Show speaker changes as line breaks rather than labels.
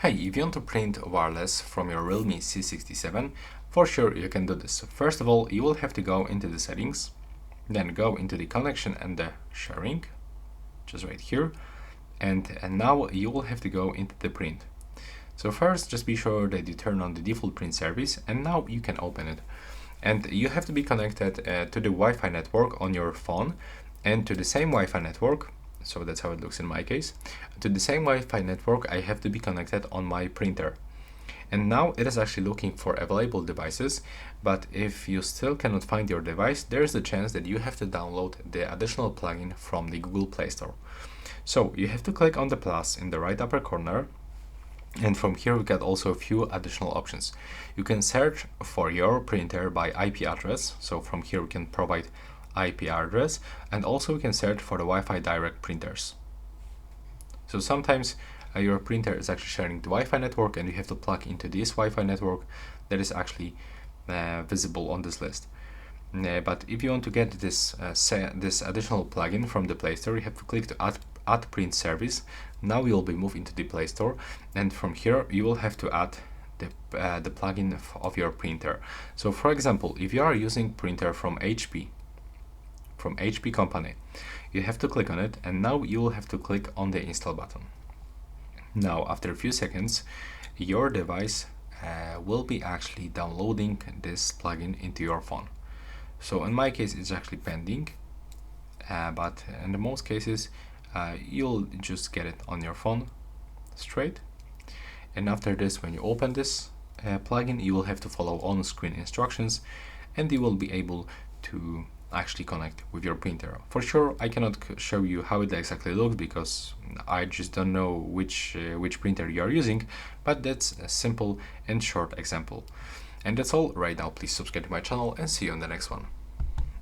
Hey, if you want to print wireless from your Realme C67, for sure you can do this. First of all, you will have to go into the settings, then go into the connection and the sharing, just right here, and now you will have to go into the print. So first, just be sure that you turn on the default print service, and now you can open it. And you have to be connected to the Wi-Fi network on your phone, and to the same Wi-Fi network. So that's how it looks in my case. To the same Wi-Fi network, I have to be connected on my printer. And now it is actually looking for available devices, but if you still cannot find your device, there's the chance that you have to download the additional plugin from the Google Play Store. So you have to click on the plus in the right upper corner, and from here we get also a few additional options. You can search for your printer by IP address, so from here we can provide IP address, and also we can search for the Wi-Fi direct printers. So sometimes your printer is actually sharing the Wi-Fi network and you have to plug into this Wi-Fi network that is actually visible on this list. But if you want to get this additional plugin from the Play Store, you have to click to add print service. Now you'll be moved into the Play Store, and from here you will have to add the plugin of your printer. So for example, if you are using printer from HP company, you have to click on it, and now you will have to click on the install button. Now after a few seconds, your device will be actually downloading this plugin into your phone. So in my case it's actually pending, but in the most cases you'll just get it on your phone straight. And after this, when you open this plugin, you will have to follow on-screen instructions, and you will be able to actually connect with your printer. For sure, I cannot show you how it exactly looks because I just don't know which printer you are using, but that's a simple and short example. And that's all right now. Please subscribe to my channel and see you on the next one.